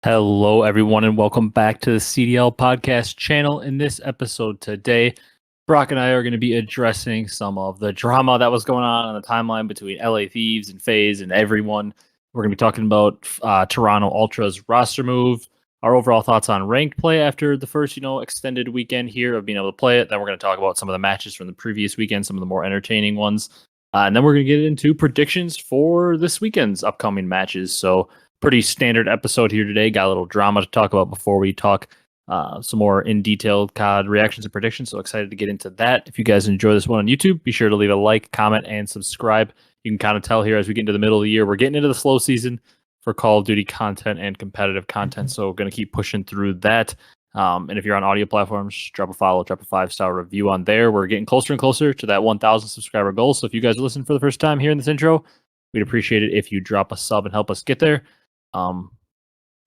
Hello, everyone, and welcome back to the CDL podcast channel. In this episode today, Brock and I are going to be addressing some of the drama that was going on the timeline between LA Thieves and Faze and everyone. We're going to be talking about Toronto Ultra's roster move, our overall thoughts on ranked play after the first, extended weekend here of being able to play it. Then we're going to talk about some of the matches from the previous weekend, some of the more entertaining ones. And then we're going to get into predictions for this weekend's upcoming matches. So, pretty standard episode here today. Got a little drama to talk about before we talk some more in detail COD reactions and predictions. So excited to get into that. If you guys enjoy this one on YouTube, be sure to leave a like, comment, and subscribe. You can kind of tell here as we get into the middle of the year, we're getting into the slow season for Call of Duty content and competitive content. So we're going to keep pushing through that. And if you're on audio platforms, drop a follow, drop a 5-star review on there. We're getting closer and closer to that 1,000 subscriber goal. So if you guys are listening for the first time here in this intro, we'd appreciate it if you drop a sub and help us get there. But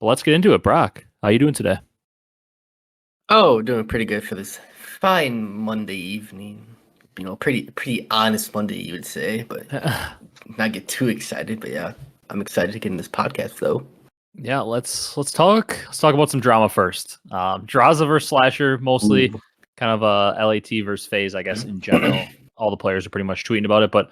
let's get into it. Brock, how you doing today? Oh, doing pretty good for this fine Monday evening. Pretty honest Monday, you would say, but not get too excited. But yeah, I'm excited to get in this podcast though. Yeah, let's talk about some drama first. Drazah versus SlasheR, mostly kind of a LAT versus Faze, I guess, in general. All the players are pretty much tweeting about it, but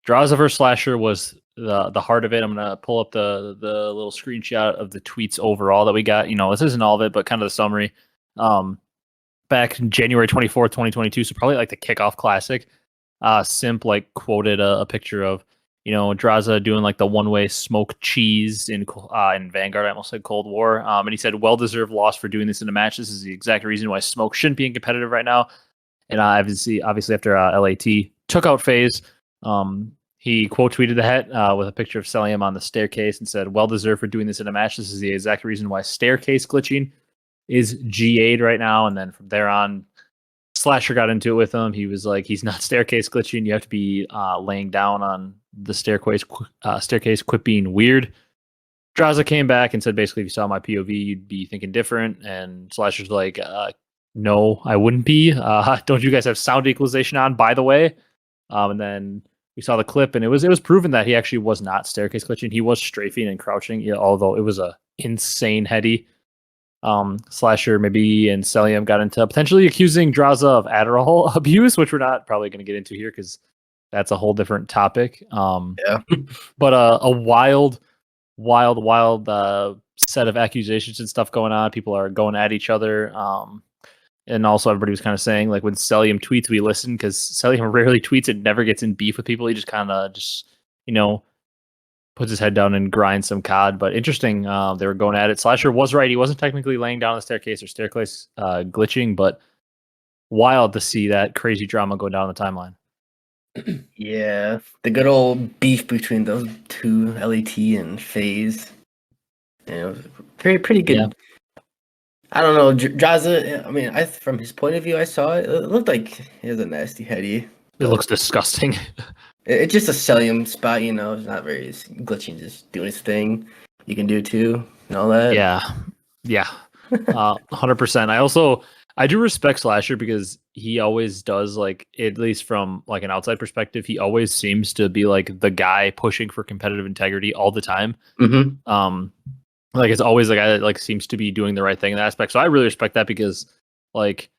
Drazah versus SlasheR was the heart of it. I'm gonna pull up the little screenshot of the tweets overall that we got. This isn't all of it, but kind of the summary. Back in January 24th, 2022, so probably like the kickoff classic. Simp quoted a picture of Drazah doing like the one-way smoke cheese in Vanguard. I almost said Cold War. And he said, well-deserved loss for doing this in a match. This is the exact reason why smoke shouldn't be in competitive right now. And obviously after LAT took out Faze, he quote tweeted that with a picture of Cellium on the staircase and said, well deserved for doing this in a match. This is the exact reason why staircase glitching is GA'd right now. And then from there on, SlasheR got into it with him. He was like, he's not staircase glitching. You have to be laying down on the staircase, quit being weird. Drazah came back and said, basically, if you saw my POV, you'd be thinking different. And SlasheR's like, no, I wouldn't be. Don't you guys have sound equalization on, by the way? And then we saw the clip, and it was proven that he actually was not staircase glitching. He was strafing and crouching, although it was a insane heady. SlasheR maybe and Cellium got into potentially accusing Drazah of Adderall abuse, which we're not probably going to get into here because that's a whole different topic. Yeah. But a wild set of accusations and stuff going on. People are going at each other. And also everybody was kind of saying, like, when Cellium tweets, we listen, because Cellium rarely tweets and never gets in beef with people. He just kind of puts his head down and grinds some COD. But interesting, they were going at it. SlasheR was right. He wasn't technically laying down the staircase or staircase glitching, but wild to see that crazy drama go down the timeline. Yeah, the good old beef between those two, LAT and Faze. It was pretty good. Yeah. I don't know, Drazah. I mean, from his point of view, I saw it. It looked like he has a nasty heady. It looks disgusting. It's just a Cellium spot, It's not very glitching, just doing his thing. You can do too, and all that. Yeah, 100%. I do respect SlasheR because he always does, like, at least from like an outside perspective, he always seems to be like the guy pushing for competitive integrity all the time. Mm-hmm. Like, it's always the guy that like seems to be doing the right thing in that aspect. So I really respect that because, like,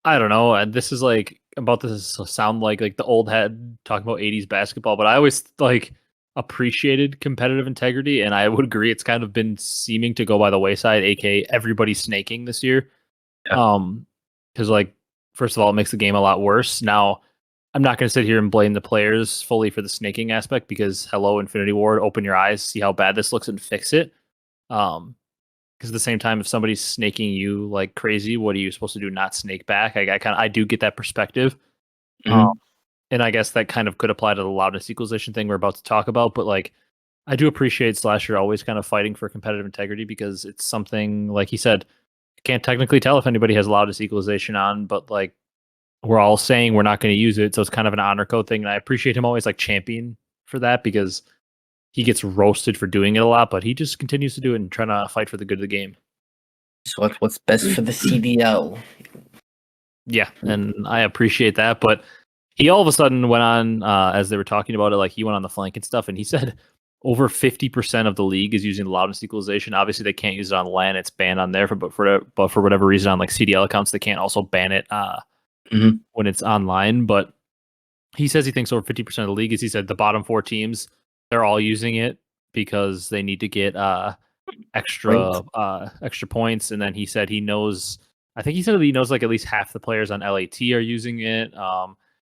I don't know, and this is like about this sound like the old head talking about 80s basketball, but I always like appreciated competitive integrity, and I would agree it's kind of been seeming to go by the wayside, aka everybody's snaking this year. Yeah. Because like, first of all, it makes the game a lot worse. Now, I'm not going to sit here and blame the players fully for the snaking aspect because hello, Infinity Ward, open your eyes, see how bad this looks, and fix it. Because at the same time, if somebody's snaking you like crazy, what are you supposed to do? Not snake back? I do get that perspective. Mm-hmm. And I guess that kind of could apply to the loudness equalization thing we're about to talk about. But like, I do appreciate SlasheR always kind of fighting for competitive integrity because it's something, like he said, you can't technically tell if anybody has loudness equalization on, but like, we're all saying we're not going to use it. So it's kind of an honor code thing. And I appreciate him always like champion for that because he gets roasted for doing it a lot, but he just continues to do it and trying to fight for the good of the game. So what's best for the CDL? Yeah, and I appreciate that. But he all of a sudden went on, as they were talking about it, like he went on the flank and stuff, and he said over 50% of the league is using the loudness equalization. Obviously, they can't use it on LAN; it's banned on there. But for whatever reason, on like CDL accounts, they can't also ban it when it's online. But he says he thinks over 50% of the league is. He said the bottom 4 teams, they're all using it because they need to get extra points. And then he said he knows. I think he said he knows like at least half the players on LAT are using it.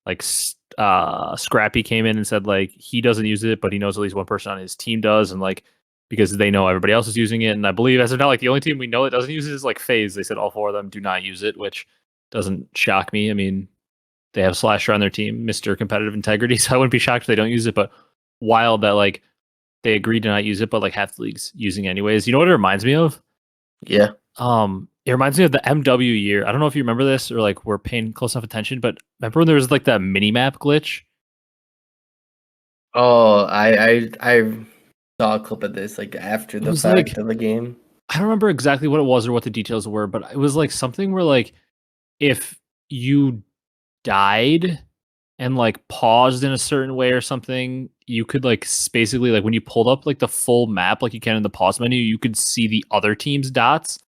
Like Scrappy came in and said like he doesn't use it, but he knows at least one person on his team does, and like because they know everybody else is using it. And I believe as of now, like the only team we know that doesn't use it is like Faze. They said all 4 of them do not use it, which doesn't shock me. I mean, they have SlasheR on their team, Mr. Competitive Integrity, so I wouldn't be shocked if they don't use it. But wild that like they agreed to not use it, but like half the league's using it anyways. You know what it reminds me of? Yeah. It reminds me of the MW year. I don't know if you remember this or like we're paying close enough attention, but remember when there was like that mini map glitch? Oh, I saw a clip of this like after the fact of the game. I don't remember exactly what it was or what the details were, but it was like something where like if you died and like paused in a certain way or something, you could like basically like when you pulled up like the full map like you can in the pause menu, you could see the other team's dots.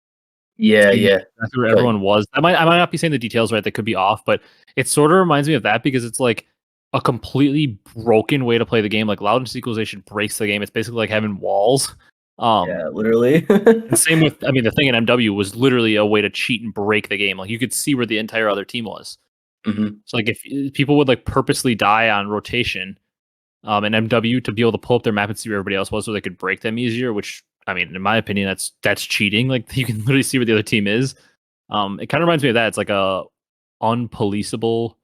Yeah, So yeah. that's where everyone was. I might not be saying the details right, that could be off, but it sort of reminds me of that because it's like a completely broken way to play the game. Like loudness equalization breaks the game. It's basically like having walls. Yeah, literally. And same with, I mean, the thing in MW was literally a way to cheat and break the game. Like you could see where the entire other team was. So like if people would like purposely die on rotation, in MW to be able to pull up their map and see where everybody else was, so they could break them easier. Which I mean, in my opinion, that's cheating. Like you can literally see where the other team is. It kind of reminds me of that. It's like a unpoliceable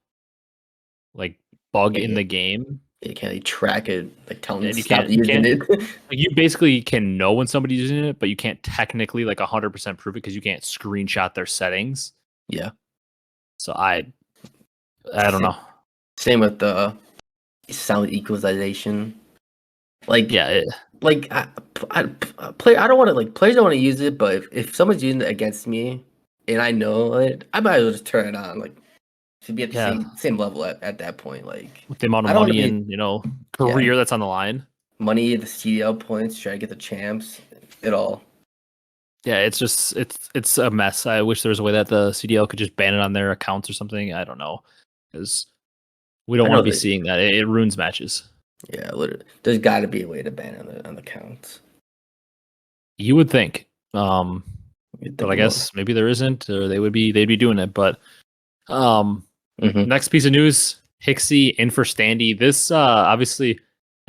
like bug in the game. You can't like, track it, like tell them And to stop using it. like, you basically can know when somebody's using it, but you can't technically like 100% prove it because you can't screenshot their settings. Yeah. So I don't know. Same with the sound equalization. Like yeah, like I don't want to like players don't want to use it, but if someone's using it against me and I know it, I might as well just turn it on. Like to be at the same level at that point. Like with the amount of money and career that's on the line. Money, the CDL points, try to get the champs, it all. Yeah, it's just it's a mess. I wish there was a way that the CDL could just ban it on their accounts or something. I don't know, because we don't want to be seeing that. It ruins matches. Yeah, literally. There's got to be a way to ban on the counts. You would think, but I guess maybe there isn't, or they'd be doing it. But next piece of news: Hecz in for Standy. This obviously,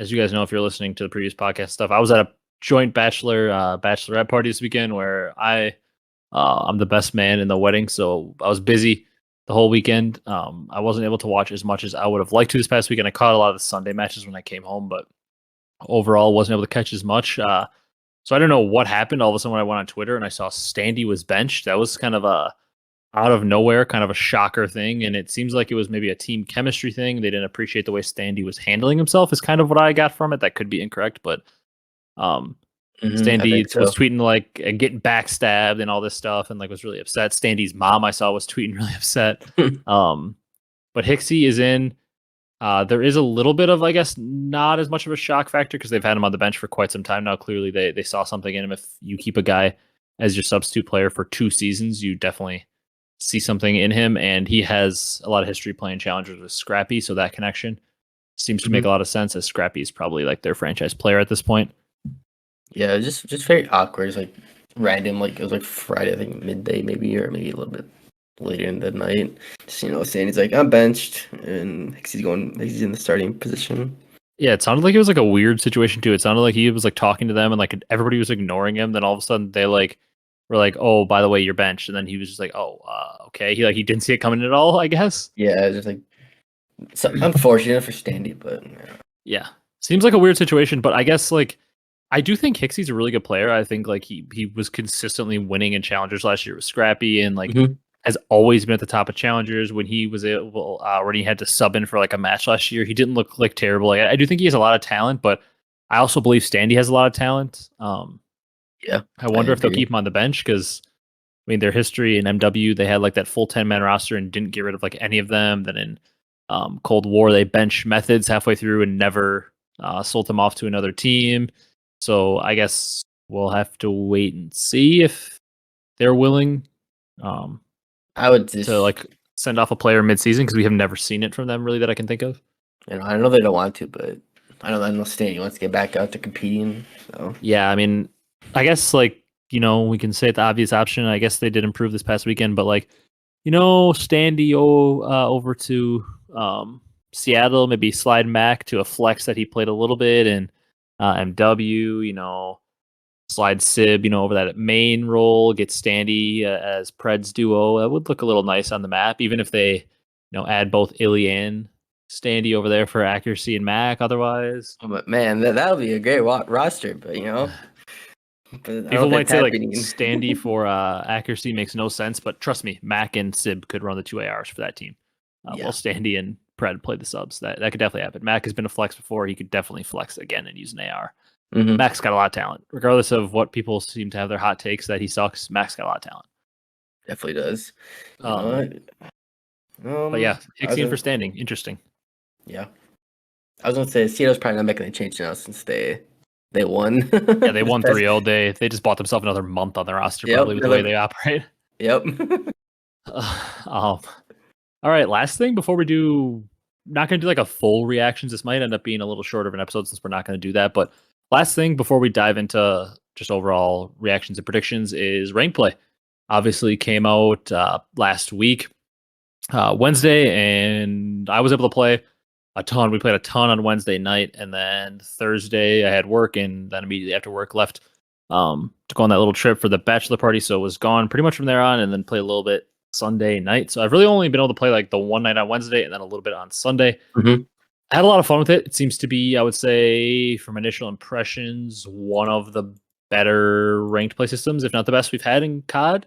as you guys know, if you're listening to the previous podcast stuff, I was at a joint bachelorette party this weekend where I'm the best man in the wedding, so I was busy the whole weekend. I wasn't able to watch as much as I would have liked to this past weekend. I caught a lot of the Sunday matches when I came home, but overall wasn't able to catch as much. So I don't know what happened. All of a sudden when I went on Twitter and I saw Standy was benched, that was kind of a out of nowhere, kind of a shocker thing. And it seems like it was maybe a team chemistry thing. They didn't appreciate the way Standy was handling himself is kind of what I got from it. That could be incorrect, but Standy was tweeting like getting backstabbed and all this stuff and like was really upset. Standy's mom I saw was tweeting really upset. But Hecz is in. There is a little bit of, I guess, not as much of a shock factor because they've had him on the bench for quite some time now. Clearly, they saw something in him. If you keep a guy as your substitute player for 2 seasons, you definitely see something in him. And he has a lot of history playing challengers with Scrappy, so that connection seems to make a lot of sense, as Scrappy is probably like their franchise player at this point. Yeah, just very awkward. It's like random, like it was like Friday, I think midday maybe, or maybe a little bit later in the night. Just saying he's like, I'm benched, and Hecz in the starting position. Yeah, it sounded like it was like a weird situation too. It sounded like he was like talking to them and like everybody was ignoring him. Then all of a sudden they like were like, "Oh, by the way, you're benched," and then he was just like, "Oh, okay." He didn't see it coming at all, I guess. Yeah, just like unfortunate for Standy, but yeah, seems like a weird situation. But I guess like I do think Hecz a really good player. I think like he was consistently winning in challengers last year with Scrappy and like has always been at the top of challengers. When he was able, when he had to sub in for like a match last year, he didn't look like terrible. Like, I do think he has a lot of talent, but I also believe Standy has a lot of talent. Yeah, I wonder if they'll keep him on the bench because I mean their history in MW, they had like that full 10-man roster and didn't get rid of like any of them. Then in Cold War, they benched Methods halfway through and never sold him off to another team. So I guess we'll have to wait and see if they're willing I would just to like send off a player mid-season because we have never seen it from them really that I can think of. I know they don't want to, but I know Stan wants to get back out to competing. So Yeah, I mean, I guess like we can say the obvious option. I guess they did improve this past weekend, but like Standy over to Seattle, maybe slide Mac to a flex that he played a little bit, and MW, slide Sib, over that main role, get Standy as Pred's duo. That would look a little nice on the map, even if they, add both Illy and Standy over there for accuracy and Mac. Otherwise, but man, that'll be a great roster. But but people might say like Standy for accuracy makes no sense, but trust me, Mac and Sib could run the two ARs for that team. While Standy and Pred play the subs. That could definitely happen. Mac has been a flex before. He could definitely flex again and use an AR. Mm-hmm. Mac's got a lot of talent. Regardless of what people seem to have their hot takes that he sucks, Mac's got a lot of talent. Definitely does. But yeah, Hecz for standing. Interesting. Yeah. I was going to say, Seattle's probably not making a change now since they won. Yeah, they won 3-0. They just bought themselves another month on their roster, probably with the way they operate. Yep. All right, last thing before we do, not going to do like a full reactions. This might end up being a little shorter of an episode since we're not going to do that. But last thing before we dive into just overall reactions and predictions is rank play. Obviously came out last week, Wednesday, and I was able to play a ton. We played a ton on Wednesday night, and then Thursday I had work, and then immediately after work left to go on that little trip for the bachelor party. So it was gone pretty much from there on, and then played a little bit Sunday night. So I've really only been able to play like the one night on Wednesday and then a little bit on Sunday. Mm-hmm. I had a lot of fun with it. It seems to be, I would say, from initial impressions, one of the better ranked play systems, if not the best we've had in COD.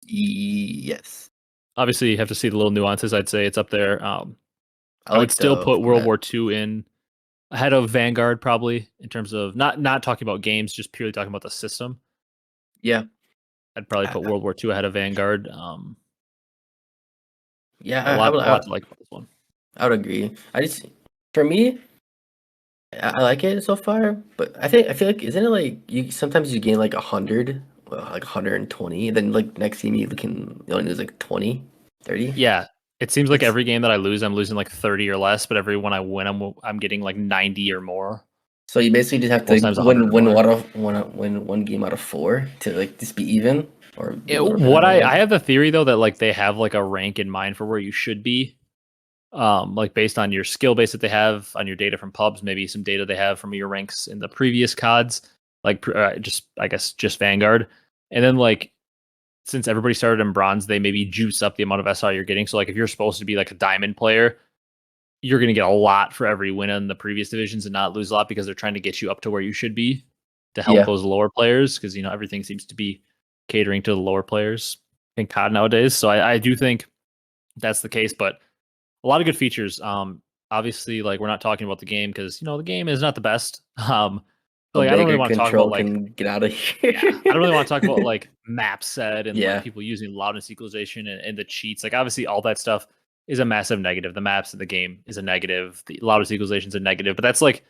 Yes. Obviously, you have to see the little nuances. I'd say it's up there. I would still put World War II in ahead of Vanguard, probably, in terms of not talking about games, just purely talking about the system. Yeah. I'd probably put World War II ahead of Vanguard. Yeah, a lot to like about this one. I would agree. For me, I like it so far, but I feel like isn't it like sometimes you gain like 100, like 120, and then like next game you only lose like 20, 30. Yeah, it seems like every game that I lose, I'm losing like 30 or less, but every one I win, I'm getting like 90 or more. So you basically just have to win one game out of 4 to like just be even. Or I have the theory though that like they have like a rank in mind for where you should be, like based on your skill base that they have on your data from pubs, maybe some data they have from your ranks in the previous CODs, like just Vanguard, and then like since everybody started in bronze, they maybe juice up the amount of SI you're getting. So like if you're supposed to be like a diamond player, you're going to get a lot for every win in the previous divisions and not lose a lot because they're trying to get you up to where you should be to help those lower players because everything seems to be catering to the lower players in COD nowadays. So I do think that's the case, but a lot of good features. Obviously, like we're not talking about the game because the game is not the best. Like I don't really want to talk about like get out of here. I don't really want to talk about like map set and like people using loudness equalization and the cheats. Like obviously all that stuff is a massive negative. The maps of the game is a negative. The loudest equalization is a negative. But that's like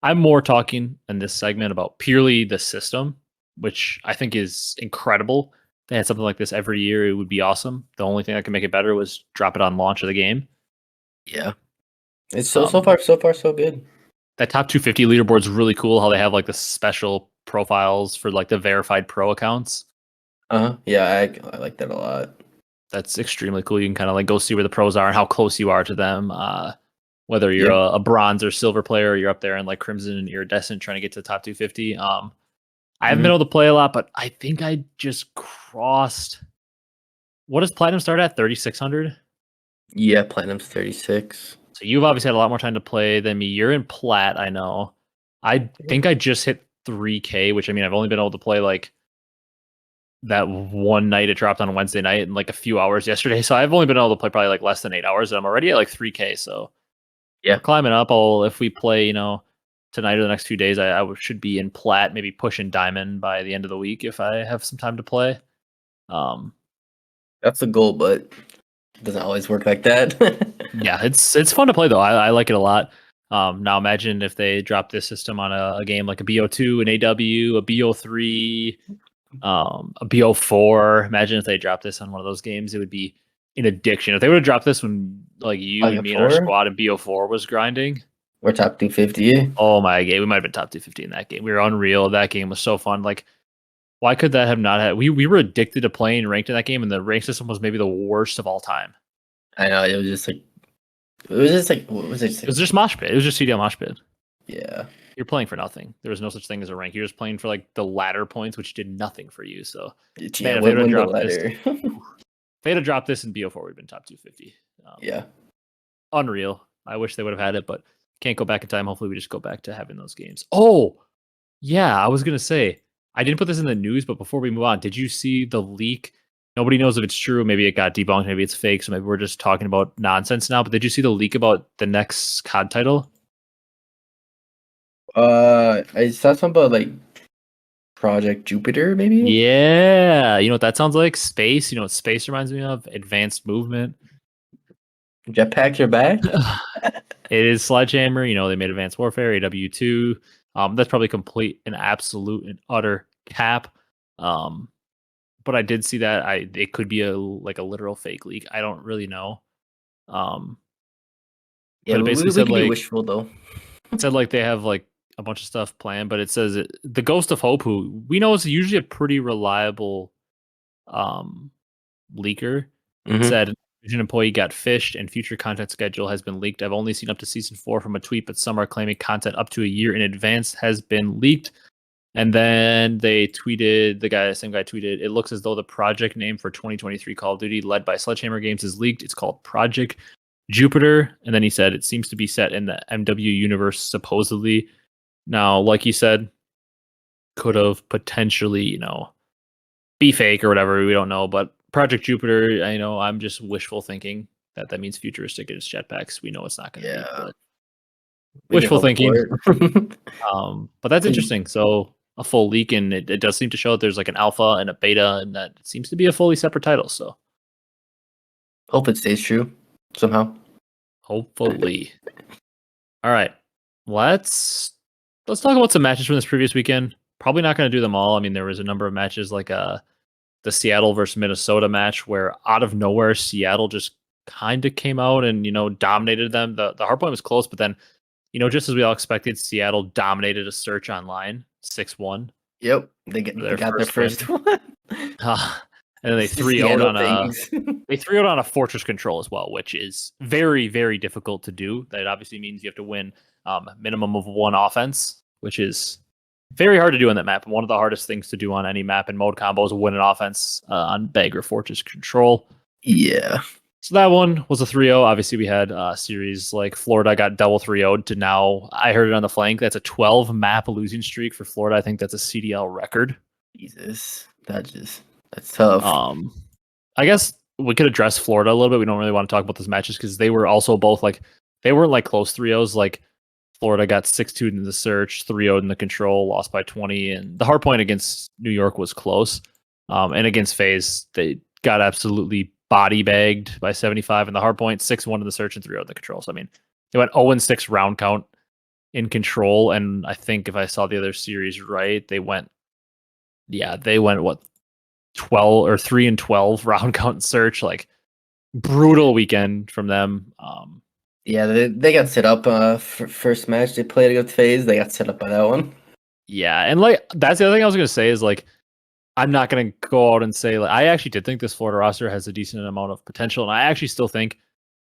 I'm more talking in this segment about purely the system, which I think is incredible. If they had something like this every year, it would be awesome. The only thing that could make it better was drop it on launch of the game. Yeah. It's so far so good. That top 250 leaderboard is really cool. How they have like the special profiles for like the verified pro accounts. Yeah, I like that a lot. That's extremely cool. You can kind of like go see where the pros are and how close you are to them. Whether you're a bronze or silver player, or you're up there in like crimson and iridescent trying to get to the top 250. I haven't been able to play a lot, but I think I just crossed. What does platinum start at? 3,600. Yeah, platinum's 36. So you've obviously had a lot more time to play than me. You're in plat, I know. I think I just hit 3K, which I mean, I've only been able to play like that one night. It dropped on a Wednesday night and like a few hours yesterday. So I've only been able to play probably like less than 8 hours, and I'm already at like 3K. So yeah, climbing up. If we play, tonight or the next few days, I should be in plat, maybe pushing diamond by the end of the week if I have some time to play. That's the goal, but it doesn't always work like that. Yeah, it's fun to play though. I like it a lot. Now imagine if they drop this system on a game like a BO2, an AW, a BO3, a BO4. Imagine if they dropped this on one of those games, it would be an addiction. If they would have dropped this when like you and me and our squad in BO4 was grinding, we're top 250. Oh my god, we might have been top 250 in that game. We were unreal. That game was so fun. Like, why could that have not had? We were addicted to playing ranked in that game, and the rank system was maybe the worst of all time. I know, it was just like what was it? It was just mosh pit. It was just CDL mosh pit. Yeah. You're playing for nothing. There was no such thing as a rank. You're just playing for like the ladder points, which did nothing for you. So yeah, if they'd have dropped this in BO4, we'd been top 250. Yeah. Unreal. I wish they would have had it, but can't go back in time. Hopefully we just go back to having those games. Oh, yeah, I was going to say, I didn't put this in the news, but before we move on, did you see the leak? Nobody knows if it's true. Maybe it got debunked. Maybe it's fake. So maybe we're just talking about nonsense now. But did you see the leak about the next COD title? I saw something about like Project Jupiter, maybe? Yeah. You know what that sounds like? Space. You know what space reminds me of? Advanced movement. Jetpacks are back? It is SledgeHammer. You know, they made Advanced Warfare, AW2. That's probably complete and absolute and utter cap. But I did see that it could be a literal fake leak. I don't really know. Yeah, but it basically said like wishful though. It said like they have like a bunch of stuff planned, but it says the Ghost of Hope, who we know is usually a pretty reliable leaker, said an employee got phished and future content schedule has been leaked. I've only seen up to season 4 from a tweet, but some are claiming content up to a year in advance has been leaked. And then they tweeted, same guy tweeted, it looks as though the project name for 2023 Call of Duty led by SledgeHammer Games is leaked. It's called Project Jupiter. And then he said it seems to be set in the MW universe, supposedly. Now, like you said, could have potentially, be fake or whatever. We don't know. But Project Jupiter, I know I'm just wishful thinking that means futuristic is jetpacks. We know it's not going to be. But wishful thinking. But that's interesting. So a full leak, and it does seem to show that there's like an alpha and a beta, and that it seems to be a fully separate title. So hope it stays true somehow. Hopefully. All right, let's talk about some matches from this previous weekend. Probably not going to do them all. I mean, there was a number of matches like the Seattle versus Minnesota match where out of nowhere Seattle just kind of came out and dominated them. The hardpoint was close, but then just as we all expected, Seattle dominated a search online, 6-1. Yep, they got their first one. And then they 3-0'd on a fortress control as well, which is very, very difficult to do. That obviously means you have to win minimum of 1 offense, which is very hard to do on that map. And one of the hardest things to do on any map in mode combo is win an offense on Beg or fortress control. Yeah. So that one was a 3-0. Obviously, we had a series like Florida got double 3-0'd to now, I heard it on the flank. That's a 12 map losing streak for Florida. I think that's a CDL record. Jesus. That's tough. I guess we could address Florida a little bit. We don't really want to talk about those matches because they were also both they weren't like close 3-0s. Like Florida got 6-2 in the search, 3-0'd in the control, lost by 20. And the hard point against New York was close. And against Faze, they got absolutely body bagged by 75 in the hard point, 6-1 in the search and 3-0 in the control. So I mean, they went 0-6 round count in control, and I think if I saw the other series right, they went what 12 or 3-12 round count in search. Like brutal weekend from them. Yeah, they got set up first match they played against Faze. They got set up by that one. Yeah, and like that's the other thing I was gonna say is like I'm not going to go out and say, like, I actually did think this Florida roster has a decent amount of potential. And I actually still think,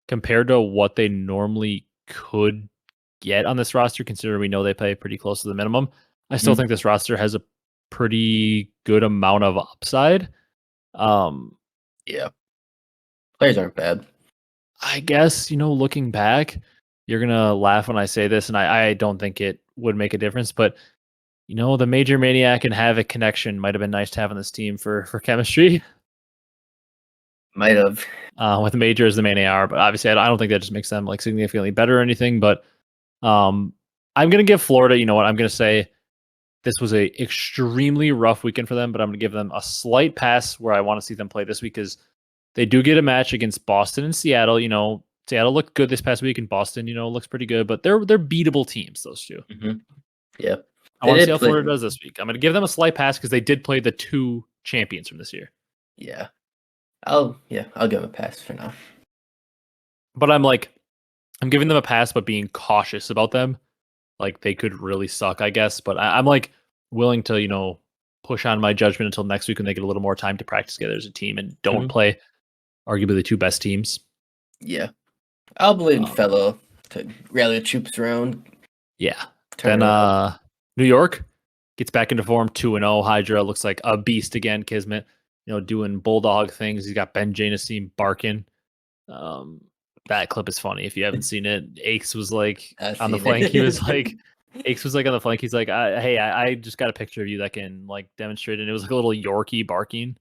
compared to what they normally could get on this roster, considering we know they play pretty close to the minimum, I still think this roster has a pretty good amount of upside. Yeah. Players aren't bad. I guess, looking back, you're going to laugh when I say this, and I don't think it would make a difference, but the Major Maniac and Havoc connection might have been nice to have on this team for chemistry. Might have. With Major as the main AR, but obviously I don't think that just makes them like significantly better or anything. But I'm going to give Florida, I'm going to say this was a extremely rough weekend for them, but I'm going to give them a slight pass where I want to see them play this week because they do get a match against Boston and Seattle. Seattle looked good this past week, and Boston, looks pretty good, but they're beatable teams, those two. Mm-hmm. Yeah. I want to see how Florida does this week. I'm going to give them a slight pass because they did play the 2 champions from this year. Yeah. I'll give them a pass for now. But I'm giving them a pass, but being cautious about them. Like, they could really suck, I guess. But I'm like willing to, push on my judgment until next week when they get a little more time to practice together as a team and don't play arguably the 2 best teams. Yeah. I'll believe in Fellow to rally the troops around. Yeah. Then New York gets back into form, 2-0. Hydra looks like a beast again. Kismet, doing bulldog things. He's got Ben Janessy barking. That clip is funny if you haven't seen it. Aches was like on the flank. He was like, Aches was like on the flank. He's like, hey, I just got a picture of you that can like demonstrate it. And it was like a little Yorkie barking.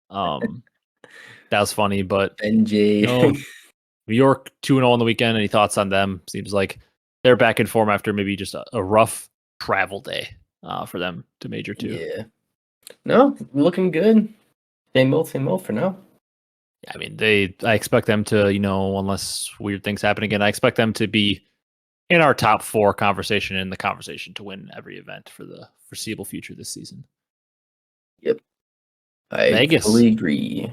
That was funny, but NJ. New York 2-0 on the weekend. Any thoughts on them? Seems like they're back in form after maybe just a rough travel day for them to Major 2. Yeah. No, looking good. Same old for now. I mean, I expect them to, unless weird things happen again, I expect them to be in our top 4 conversation, in the conversation to win every event for the foreseeable future this season. Yep. I fully agree.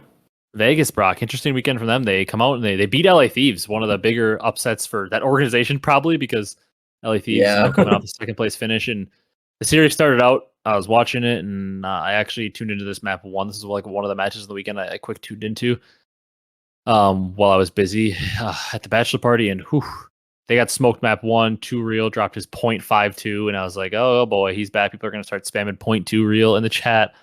Vegas, Brock, interesting weekend for them. They come out and they beat LA Thieves, one of the bigger upsets for that organization, probably because LA Thieves coming off the second place finish. And the series started out, I was watching it, and I actually tuned into this map 1. This is like one of the matches of the weekend I quick tuned into while I was busy at the bachelor party, and they got smoked map 1. 2 Real dropped his 0.52, and I was like, oh boy, he's bad. People are going to start spamming 0.2 Real in the chat.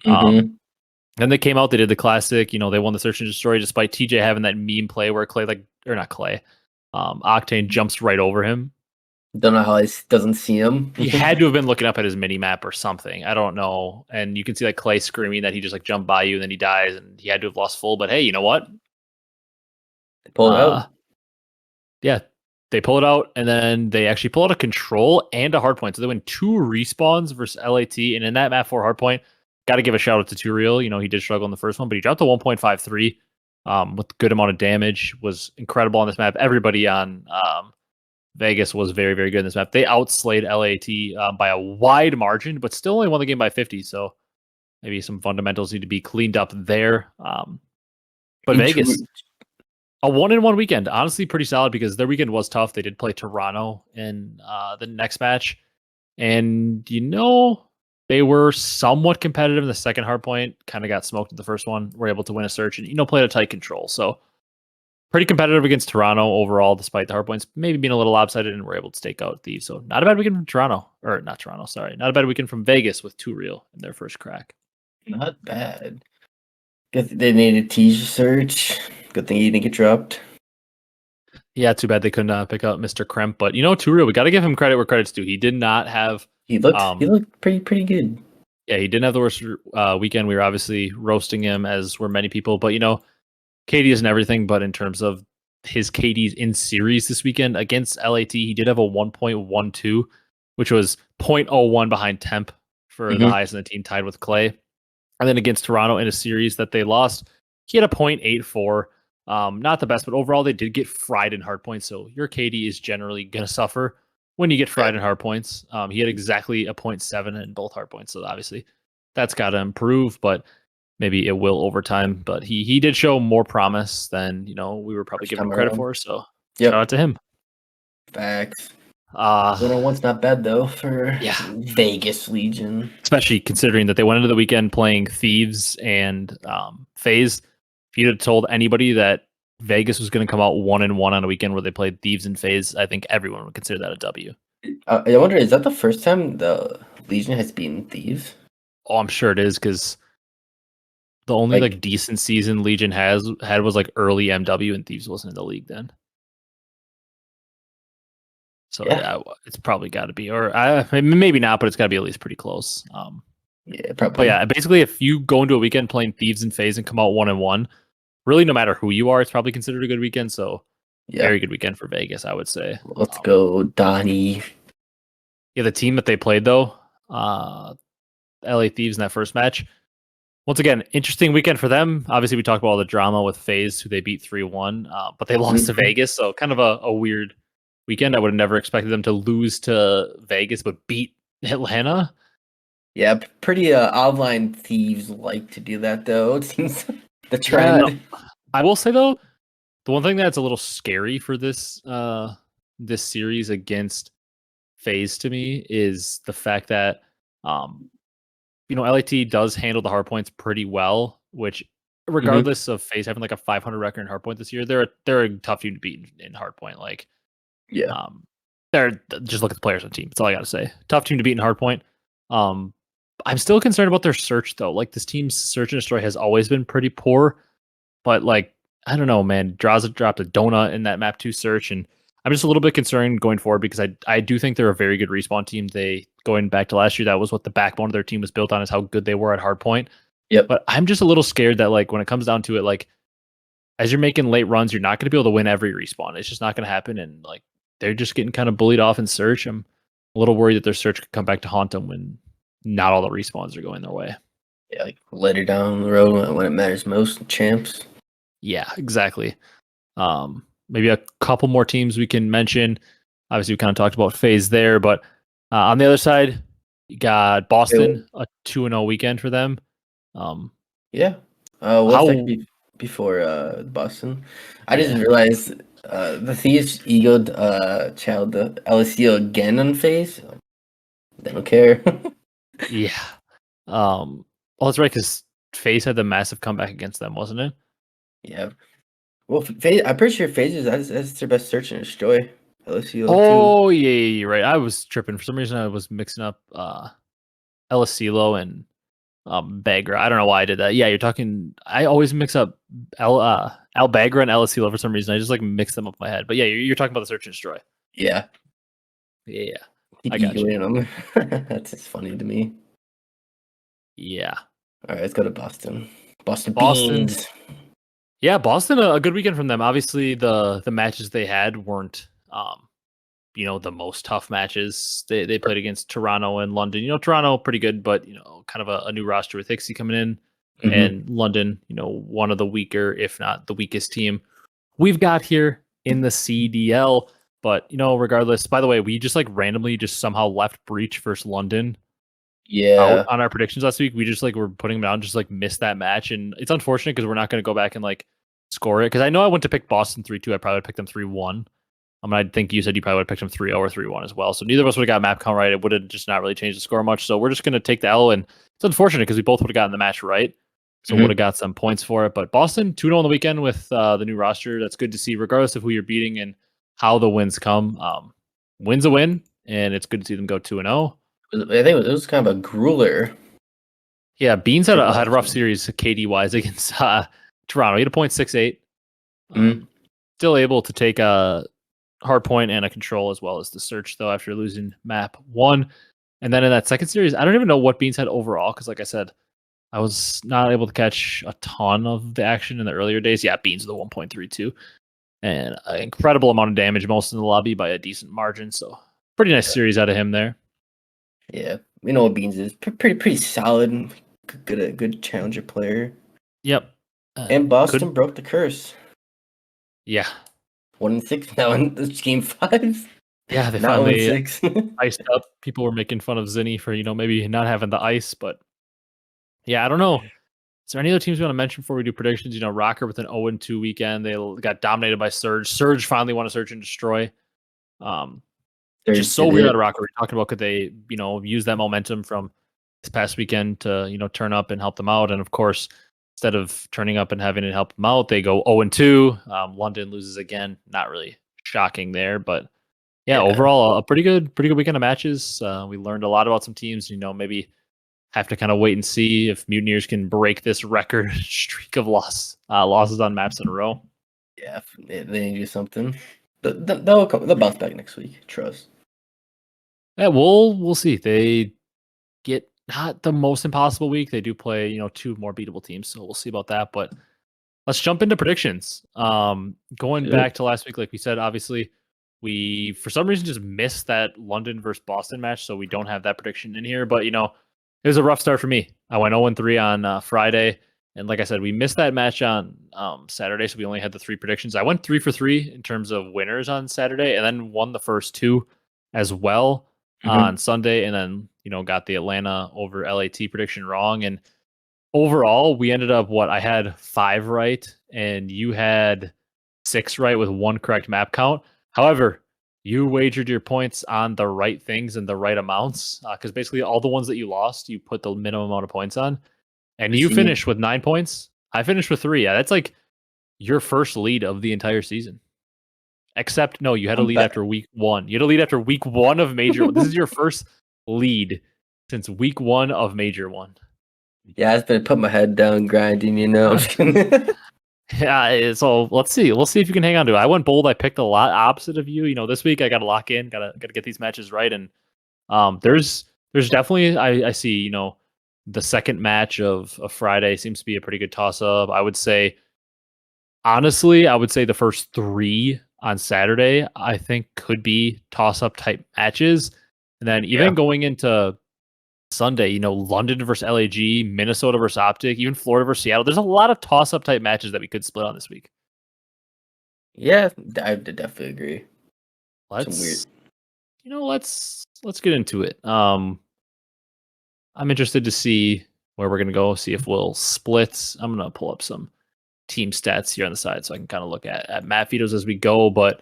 Then they came out, they did the classic, they won the search and destroy despite TJ having that meme play where Octane jumps right over him. Don't know how he doesn't see him. He had to have been looking up at his mini map or something. I don't know. And you can see like Clay screaming that he just like jumped by you and then he dies and he had to have lost full. But hey, you know what? They pull it out. Yeah, they pull it out, and then they actually pull out a control and a hardpoint. So they win 2 respawns versus LAT. And in that map 4 hardpoint, got to give a shout out to 2 Real. He did struggle in the first one, but he dropped a 1.53 with a good amount of damage. Was incredible on this map. Everybody on Vegas was very, very good in this map. They outslayed LAT by a wide margin, but still only won the game by 50. So maybe some fundamentals need to be cleaned up there. But Vegas, a 1-1 weekend, honestly pretty solid because their weekend was tough. They did play Toronto in the next match. And, they were somewhat competitive in the second hardpoint, kind of got smoked in the first one, were able to win a search and, played a tight control. So pretty competitive against Toronto overall, despite the hardpoints maybe being a little lopsided, and were able to stake out Thieves. So not a bad weekend from Not a bad weekend from Vegas with 2 Real in their first crack. Not bad. Guess they needed a teaser search. Good thing he didn't get dropped. Yeah, too bad they couldn't pick up Mr. Kremp. But 2 Real, we got to give him credit where credit's due. He did not have. He looked pretty good. Yeah, he didn't have the worst weekend. We were obviously roasting him, as were many people. But KD isn't everything. But in terms of his KDs in series this weekend against LAT, he did have a 1.12, which was 0.01 behind Temp for the highest in the team, tied with Clay. And then against Toronto in a series that they lost, he had a 0.84. Not the best, but overall they did get fried in hardpoints. So your KD is generally going to suffer when you get fried in hardpoints. He had exactly a 0.7 in both hardpoints. So obviously that's got to improve, but maybe it will over time. But he did show more promise than, we were probably giving him credit for. So shout out to him. Facts. 1-1's not bad though for Vegas Legion. Especially considering that they went into the weekend playing Thieves and Faze. If you'd have told anybody that Vegas was going to come out 1-1 on a weekend where they played Thieves and Faze, I think everyone would consider that a W. I wonder, is that the first time the Legion has beaten Thieves? Oh, I'm sure it is, because the only decent season Legion had was early MW, and Thieves wasn't in the league then. So yeah it's probably got to be, or maybe not, but it's got to be at least pretty close. Yeah, probably. But yeah, basically, if you go into a weekend playing Thieves and Faze and come out 1-1, really, no matter who you are, it's probably considered a good weekend. So very good weekend for Vegas, I would say. Let's go, Donnie. Yeah, the team that they played though, LA Thieves in that first match, once again, interesting weekend for them. Obviously, we talked about all the drama with Faze, who they beat 3-1, but they lost to Vegas, so kind of a weird weekend. I would have never expected them to lose to Vegas, but beat Atlanta. Yeah, pretty online Thieves like to do that though. It seems the trend. Yeah, I will say though, the one thing that's a little scary for this this series against Faze to me is the fact that LAT does handle the hard points pretty well, which regardless of Faze having like a 500 record in hard point this year, they're a tough team to beat in hard point. Like, Yeah. they're just look at the players on the team. That's all I got to say. Tough team to beat in hard point. I'm still concerned about their search though. Like this team's search and destroy has always been pretty poor, but like I don't know, man. Drazah dropped a donut in that map 2 search, and I'm just a little bit concerned going forward because I do think they're a very good respawn team. They going back to last year, that was what the backbone of their team was built on, is how good they were at hardpoint. Yep. But I'm just a little scared that like when it comes down to it, like as you're making late runs, you're not going to be able to win every respawn. It's just not going to happen, and like they're just getting kind of bullied off in search. I'm a little worried that their search could come back to haunt them when not all the respawns are going their way. Yeah, like later down the road when it matters most, champs. Yeah, exactly. Maybe a couple more teams we can mention. Obviously, we kind of talked about Faze there, but on the other side, you got Boston, a 2-0 weekend for them. Yeah. What's that before Boston? I didn't realize the Thieves egoed child the LSU again on Faze. They don't care. Yeah. Well, that's right, because Faze had the massive comeback against them, wasn't it? Yeah. Well, Faze, I'm pretty sure Faze that's their best search and destroy. LSU. Oh, yeah, you're right. I was tripping. For some reason, I was mixing up LSilo and Bagra. I don't know why I did that. Yeah, you're talking. I always mix up Bagra and LSilo for some reason. I just like mix them up in my head. But yeah, you're talking about the search and destroy. Yeah. Yeah. Keep I got you. them. That's just funny to me. Yeah. All right, let's go to Boston. Boston. Beans. Yeah, Boston, a good weekend from them. Obviously, the matches they had weren't the most tough matches. They played against Toronto and London. Toronto pretty good, but kind of a new roster with Hecz coming in, and London, one of the weaker, if not the weakest team we've got here in the CDL. But regardless, by the way, we just like randomly just somehow left Breach versus London out on our predictions last week. We just like were putting them down, just like missed that match, and it's unfortunate because we're not going to go back and like score it. Because I know I went to pick Boston 3-2. I probably would pick them 3-1. I think you said you probably would have picked them 3-0 or 3-1 as well. So neither of us would have got map count right. It would have just not really changed the score much. So we're just going to take the L, and it's unfortunate because we both would have gotten the match right. So would have got some points for it. But Boston 2-0 on the weekend with the new roster. That's good to see, regardless of who you're beating and how the wins come. Win's a win, and it's good to see them go 2-0. I think it was kind of a grueler. Yeah, Beans had a rough series KD-wise against Toronto. He had a .68. Still able to take a hard point and a control as well as the search, though, after losing map 1. And then in that second series, I don't even know what Beans had overall, because like I said, I was not able to catch a ton of the action in the earlier days. Yeah, Beans with a 1.32. And an incredible amount of damage, most in the lobby by a decent margin. So pretty nice series out of him there. Yeah, we know what Beans is. Pretty solid. Good challenger player. Yep. And Boston broke the curse. Yeah. 1-6 now in this game 5. Yeah, they finally iced up. People were making fun of Zinni for, maybe not having the ice, but yeah, I don't know. Is there any other teams we want to mention before we do predictions? Rocker with an 0-2 weekend. They got dominated by Surge. Surge finally won a Search and Destroy. Just so weird out of Rocker. We're talking about could they, use that momentum from this past weekend to, turn up and help them out. And of course, instead of turning up and having it help them out, they go 0-2. London loses again. Not really shocking there, but yeah. Overall, a pretty good weekend of matches. We learned a lot about some teams. Maybe have to kind of wait and see if Mutineers can break this record streak of losses on maps in a row. Yeah, they need to do something. They'll bounce back next week. Trust. Yeah, we'll see. They get not the most impossible week. They do play, 2 more beatable teams, so we'll see about that. But let's jump into predictions. Going back to last week, like we said, obviously we for some reason just missed that London versus Boston match, so we don't have that prediction in here. But it was a rough start for me. I went 0-3 on Friday, and like I said, we missed that match on Saturday, so we only had the 3 predictions. I went 3 for 3 in terms of winners on Saturday, and then won the first 2 as well on Sunday, and then got the Atlanta over LAT prediction wrong. And overall, we ended up I had 5 right, and you had 6 right with 1 correct map count. However, you wagered your points on the right things and the right amounts, because basically all the ones that you lost, you put the minimum amount of points on, and you finished with 9 points. I finished with 3. Yeah, that's like your first lead of the entire season. Except, no, you had a lead after week 1. You had a lead after week 1 of Major 1. This is your first lead since week 1 of Major 1. Yeah, I've been putting my head down, grinding. I'm just kidding. Yeah, so let's see. We'll see if you can hang on to it. I went bold. I picked a lot opposite of you. This week I got to lock in. Got to get these matches right. And there's definitely I see the second match of Friday seems to be a pretty good toss up. I would say the first 3 on Saturday I think could be toss up type matches, and then even going into Sunday, London versus LAG, Minnesota versus Optic, even Florida versus Seattle. There's a lot of toss-up type matches that we could split on this week. Yeah, I definitely agree. Let's get into it. I'm interested to see where we're gonna go. See if we'll split. I'm gonna pull up some team stats here on the side so I can kind of look at map vetoes as we go. But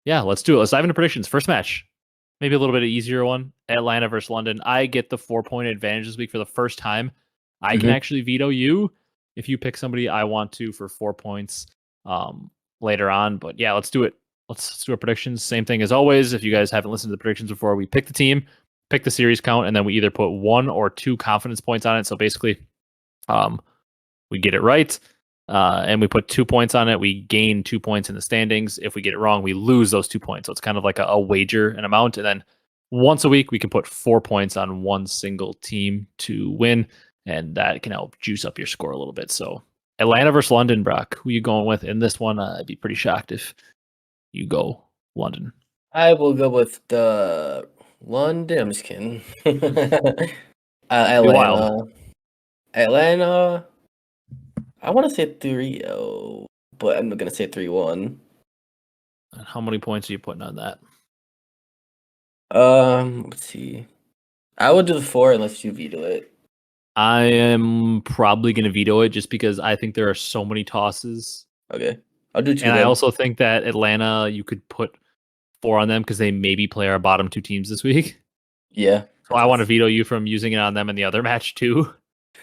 yeah, let's do it. Let's dive into predictions. First match. Maybe a little bit of easier one. Atlanta versus London. I get the 4-point advantage this week for the first time. I can actually veto you if you pick somebody I want to for 4 points later on. But yeah, let's do it. Let's do our predictions. Same thing as always. If you guys haven't listened to the predictions before, we pick the team, pick the series count, and then we either put 1 or 2 confidence points on it. So basically, we get it right. And we put 2 points on it, we gain 2 points in the standings. If we get it wrong, we lose those 2 points. So it's kind of like a wager, an amount. And then once a week, we can put 4 points on one single team to win. And that can help juice up your score a little bit. So Atlanta versus London, Brock, who you going with in this one? I'd be pretty shocked if you go London. I will go with the London. I'm just kidding. Atlanta. Atlanta. I want to say 3-0, but I'm going to say 3-1. And how many points are you putting on that? Let's see. I would do the 4 unless you veto it. I am probably going to veto it just because I think there are so many tosses. Okay. I'll do 2. And I also think that Atlanta, you could put 4 on them because they maybe play our bottom 2 teams this week. Yeah. So I want to veto you from using it on them in the other match too.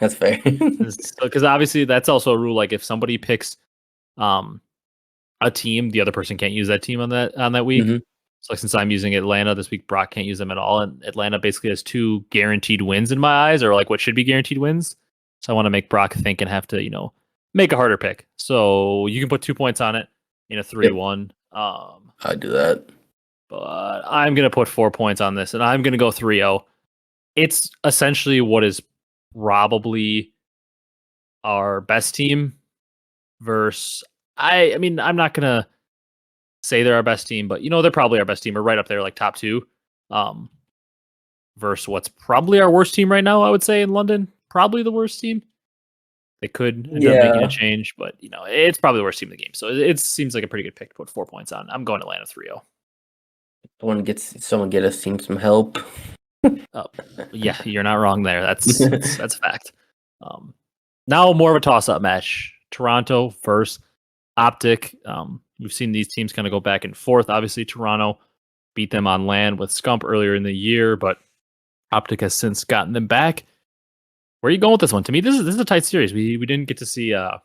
That's fair. Because obviously that's also a rule. Like if somebody picks a team, the other person can't use that team on that week. So since I'm using Atlanta this week, Brock can't use them at all. And Atlanta basically has 2 guaranteed wins in my eyes, or like what should be guaranteed wins. So I want to make Brock think and have to, make a harder pick. So you can put 2 points on it in a 3-1. I'd do that. But I'm going to put 4 points on this, and I'm going to go 3-0. It's essentially what is probably our best team versus... I mean, I'm not going to say they're our best team, but, they're probably our best team. Or right up there, like top 2. Versus what's probably our worst team right now, I would say, in London. Probably the worst team. They could end up making a change, but, it's probably the worst team in the game. So it seems like a pretty good pick to put 4 points on. I'm going Atlanta 3-0. Someone get us team some help. Yeah, you're not wrong there. That's a fact. Now more of a toss-up match. Toronto versus Optic. We've seen these teams kind of go back and forth. Obviously, Toronto beat them on land with Scump earlier in the year, but Optic has since gotten them back. Where are you going with this one? To me, this is a tight series. We didn't get to see a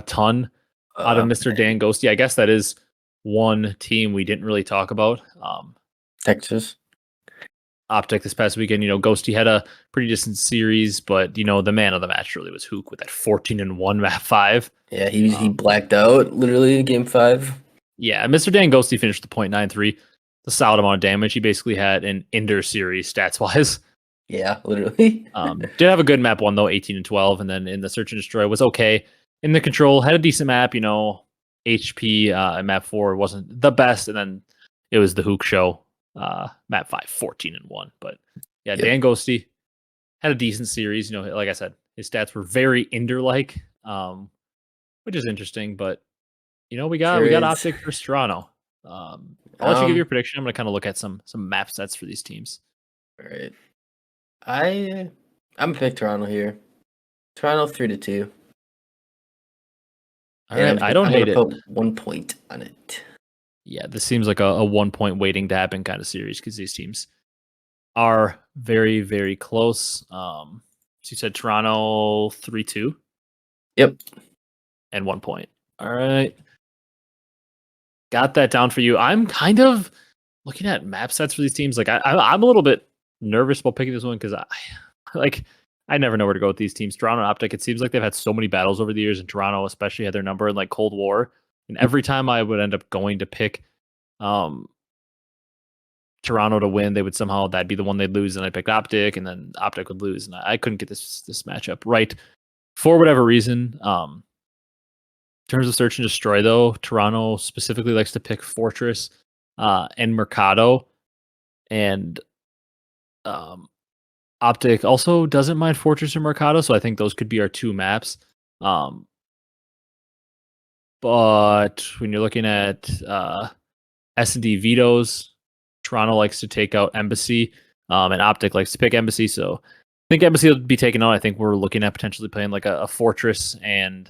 ton out of Mr. Dan Ghosty. I guess that is one team we didn't really talk about. Texas. Optic this past weekend, Ghosty had a pretty decent series, but the man of the match really was Hook with that 14-1 map 5. Yeah, he blacked out literally in game 5. Yeah, Mr. Dan Ghosty finished the .93, the solid amount of damage. He basically had an Ender series stats wise. Yeah, literally. Did have a good map 1 though, 18-12, and then in the Search and Destroy was okay. In the Control had a decent map, HP and map 4 wasn't the best, and then it was the Hook show. Map 5, 14-1, but Yeah, Yep. Dan Ghosty had a decent series. You know, like I said, his stats were very Ender-like, which is interesting. But you know, we Sure got is. Optic versus Toronto. I'll let you give your prediction. I'm gonna kind of look at some map sets for these teams. All right. I'm gonna pick Toronto here. Toronto 3-2. All right, I don't I'm hate gonna it. put 1 point on it. Yeah, this seems like a 1 point waiting to happen kind of series because these teams are very, very close. So you said Toronto 3-2 Yep. and 1 point. All right. Got that down for you. I'm kind of looking at map sets for these teams. Like I'm a little bit nervous about picking this one because I never know where to go with these teams. Toronto and Optic, it seems like they've had so many battles over the years, and Toronto especially had their number in like Cold War. And every time I would end up going to pick Toronto to win, that'd be the one they'd lose, and I picked Optic, and then Optic would lose, and I couldn't get this matchup right for whatever reason. In terms of search and destroy, though, Toronto specifically likes to pick Fortress and Mercado, and Optic also doesn't mind Fortress or Mercado, so I think those could be our two maps. But when you're looking at S&D vetoes, Toronto likes to take out Embassy, and Optic likes to pick Embassy, so I think Embassy will be taken out. I think we're looking at potentially playing like a Fortress and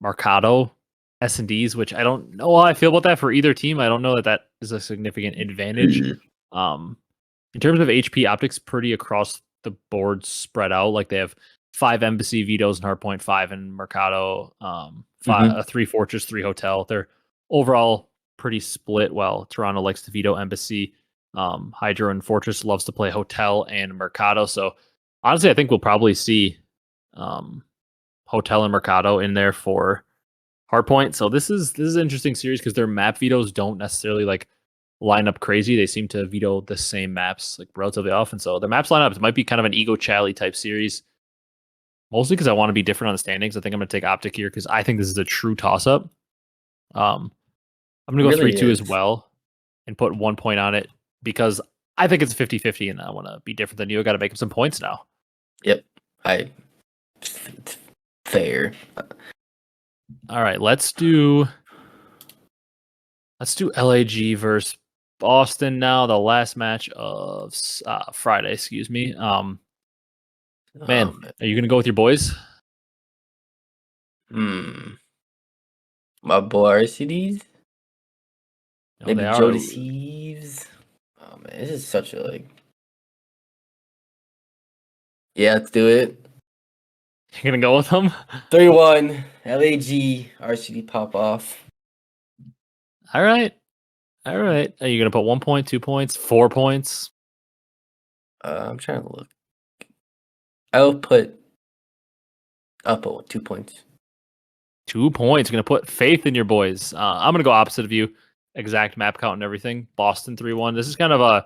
Mercado S&Ds, which I don't know how I feel about that for either team. I don't know that is a significant advantage. In terms of HP, Optics pretty across the board spread out. Like they have 5 Embassy vetoes and Hardpoint, 5 in Mercado, 3 Fortress, 3 Hotel. They're overall pretty split. While Toronto likes to veto Embassy, Hydro and Fortress loves to play Hotel and Mercado. So honestly, I think we'll probably see Hotel and Mercado in there for Hardpoint. So this is an interesting series because their map vetoes don't necessarily like line up crazy. They seem to veto the same maps like relatively often. So their maps line up. It might be kind of an ego chally type series. Mostly because I want to be different on the standings. I think I'm going to take Optic here because I think this is a true toss up. I'm going to go 3-2 as well and put 1 point on it because I think it's 50-50 and I want to be different than you. I got to make up some points now. Yep. It's fair. All right, let's do LAG versus Boston now. The last match of Friday, excuse me. Man, are you gonna go with your boys? My boy Arcitys. No, Maybe they Joe are. Thieves. Oh man, this is such a like. Yeah, let's do it. You're gonna go with them? 3-1. LAG RCD pop off. All right. All right. Are you gonna put 1 point, 2 points, 4 points? I'm trying to look. I'll put 2 points. 2 points. You're gonna put faith in your boys. I'm gonna go opposite of you. Exact map count and everything. Boston 3-1. This is kind of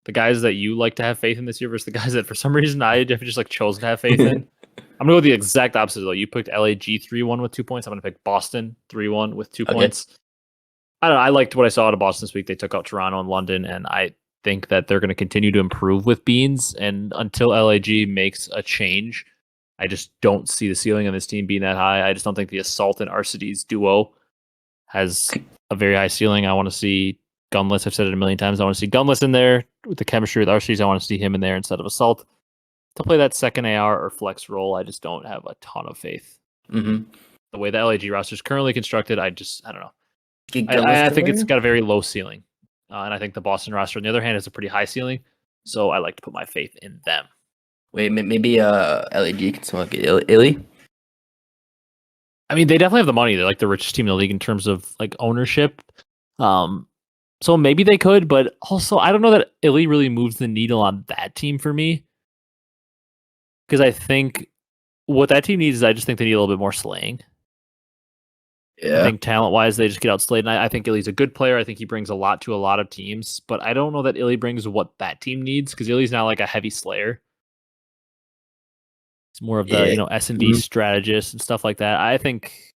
the guys that you like to have faith in this year versus the guys that for some reason I just like chose to have faith in. I'm gonna go with the exact opposite though. You picked LAG 3-1 with 2 points. I'm gonna pick Boston 3-1 with 2 points. I don't know. I liked what I saw out of Boston this week. They took out Toronto and London, and I think that they're going to continue to improve with Beans. And until LAG makes a change, I just don't see the ceiling on this team being that high. I just don't think the Assault and Arcitys duo has a very high ceiling. I want to see Gunless. I've said it a million times. I want to see Gunless in there with the chemistry with Arcitys. I want to see him in there instead of Assault to play that second AR or flex role. I just don't have a ton of faith. The way the LAG roster is currently constructed, I don't know. I think it's got a very low ceiling. And I think the Boston roster, on the other hand, has a pretty high ceiling. So I like to put my faith in them. Wait, maybe LAG can somehow get Illy? I mean, they definitely have the money. They're like the richest team in the league in terms of like ownership. So maybe they could, but also I don't know that Illy really moves the needle on that team for me. Because I think what that team needs is I just think they need a little bit more slaying. Yeah. I think talent-wise, they just get outslayed. And I think Illy's a good player. I think he brings a lot to a lot of teams. But I don't know that Illy brings what that team needs because Illy's not like a heavy slayer. It's more of the S&D strategist and stuff like that. I think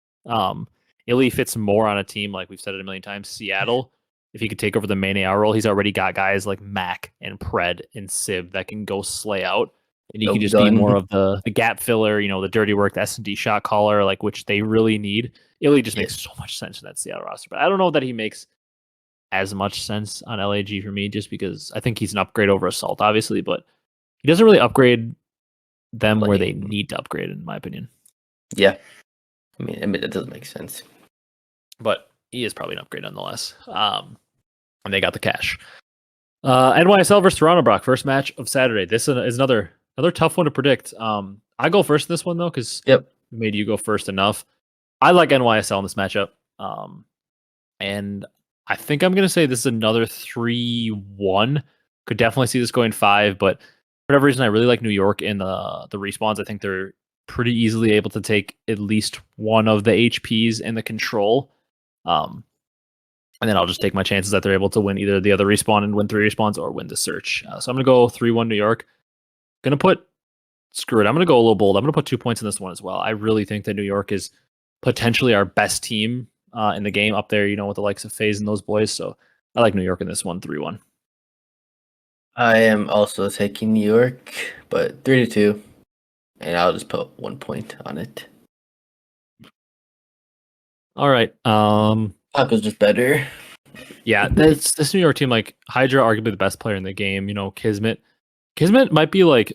Illy fits more on a team, like we've said it a million times, Seattle, if he could take over the main AR role, he's already got guys like Mac and Pred and Sib that can go slay out. And he So could just be more done. of the gap filler, the dirty work, the S&D shot caller, like which they really need. It really just makes so much sense in that Seattle roster. But I don't know that he makes as much sense on LAG for me, just because I think he's an upgrade over Assault, obviously, but he doesn't really upgrade them where they need to upgrade, in my opinion. Yeah. I mean, that doesn't make sense. But he is probably an upgrade nonetheless. And they got the cash. NYSL versus Toronto, Brock. First match of Saturday. This is another tough one to predict. I go first in this one, though, because we made you go first enough. I like NYSL in this matchup. And I think I'm going to say this is another 3-1. Could definitely see this going 5, but for whatever reason, I really like New York in the respawns. I think they're pretty easily able to take at least one of the HPs in the control. And then I'll just take my chances that they're able to win either the other respawn and win 3 respawns or win the search. So I'm going to go 3-1 New York. Screw it. I'm going to go a little bold. I'm going to put 2 points in this one as well. I really think that New York is potentially our best team in the game up there, with the likes of Faze and those boys. So I like New York in this one, 3-1. I am also taking New York, but 3-2. And I'll just put 1 point on it. All right. Taco's just better. Yeah, this New York team, like Hydra, arguably the best player in the game. Kismet might be like,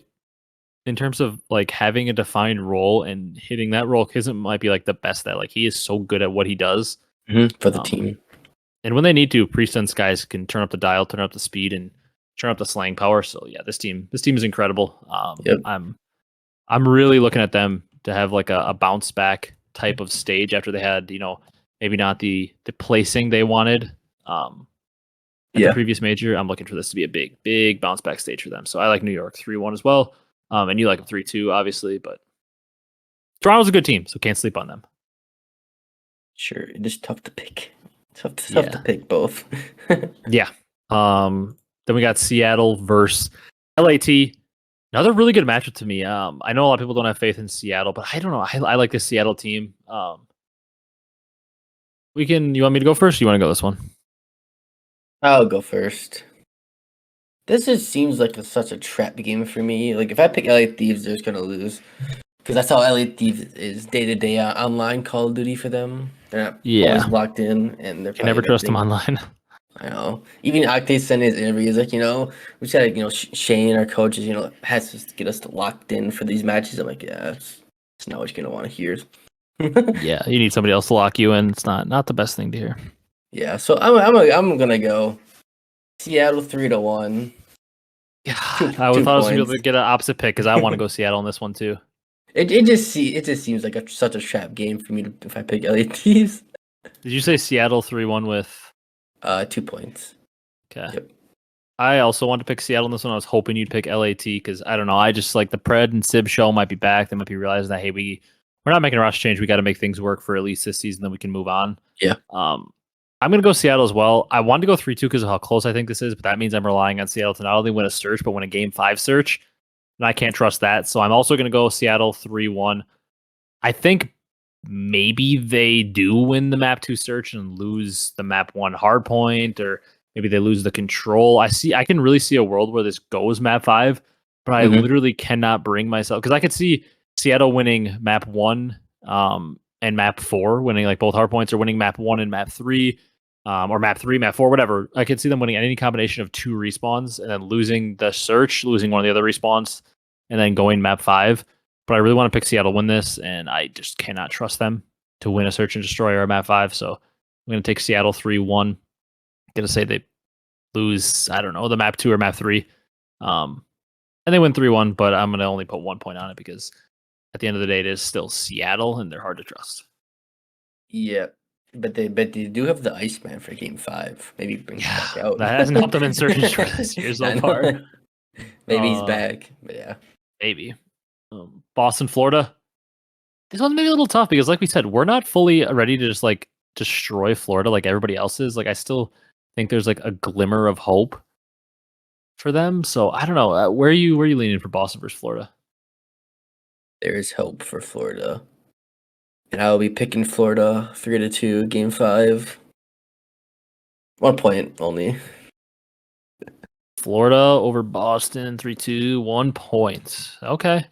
in terms of like having a defined role and hitting that role, Kismet might be like the best at. Like he is so good at what he does for the team. And when they need to, Pre-Sense guys can turn up the dial, turn up the speed, and turn up the slang power. So yeah, this team is incredible. I'm really looking at them to have like a bounce back type of stage after they had, maybe not the placing they wanted at the previous major. I'm looking for this to be a big bounce back stage for them. So I like New York 3-1 as well. And you like them 3-2, obviously, but Toronto's a good team, so can't sleep on them. Sure, it is tough to pick. Tough to pick both. Yeah. Then we got Seattle versus LAT. Another really good matchup to me. I know a lot of people don't have faith in Seattle, but I don't know. I like the Seattle team. You want me to go first? Or you want to go this one? I'll go first. This just seems like such a trap game for me. Like if I pick LA Thieves, they're just gonna lose. Because that's how LA Thieves is day to day online Call of Duty for them. They're not always locked in, and they're can never trust them online. I know. Even Arcitys sent his interviews like, we said, Shane, our coaches, has to get us locked in for these matches. I'm like, yeah, it's not what you're gonna want to hear. Yeah, you need somebody else to lock you in. It's not the best thing to hear. Yeah, so I'm gonna go Seattle 3-1. Yeah, I thought I was gonna be able to get an opposite pick because I want to go Seattle in this one too. It just seems like such a trap game for me if I pick LA Thieves. Did you say Seattle 3-1 with 2 points? Okay. Yep. I also wanted to pick Seattle in this one. I was hoping you'd pick LAT because I don't know. I just like the Pred and Sib show might be back. They might be realizing that hey, we're not making a rush change. We got to make things work for at least this season, then we can move on. Yeah. I'm gonna go Seattle as well. I wanted to go 3-2 because of how close I think this is, but that means I'm relying on Seattle to not only win a search but win a Game 5 search, and I can't trust that. So I'm also gonna go Seattle 3-1. I think maybe they do win the map 2 search and lose the map 1 hardpoint, or maybe they lose the control. I can really see a world where this goes map 5, but I literally cannot bring myself, because I could see Seattle winning map 1 and map 4, winning like both hardpoints, or winning map 1 and map 3, or map 3, map 4, whatever. I could see them winning any combination of 2 respawns and then losing the search, losing one of the other respawns, and then going map 5. But I really want to pick Seattle to win this, and I just cannot trust them to win a search and destroy or a map 5. So I'm going to take Seattle 3-1. Going to say they lose, I don't know, the map 2 or map 3. And they win 3-1, but I'm going to only put 1 point on it because at the end of the day, it is still Seattle, and they're hard to trust. Yeah, but they do have the Iceman for Game 5. Maybe bring him back out. That hasn't helped them in search and destroy this year so far. Maybe he's back, but yeah. Maybe. Boston, Florida. This one's maybe a little tough because, like we said, we're not fully ready to just like destroy Florida like everybody else is. Like, I still think there's like a glimmer of hope for them. So I don't know. Where are you leaning for Boston versus Florida? There is hope for Florida, and I'll be picking Florida 3-2 Game 5. 1 point only. Florida over Boston, 3-2, 1 point. Okay.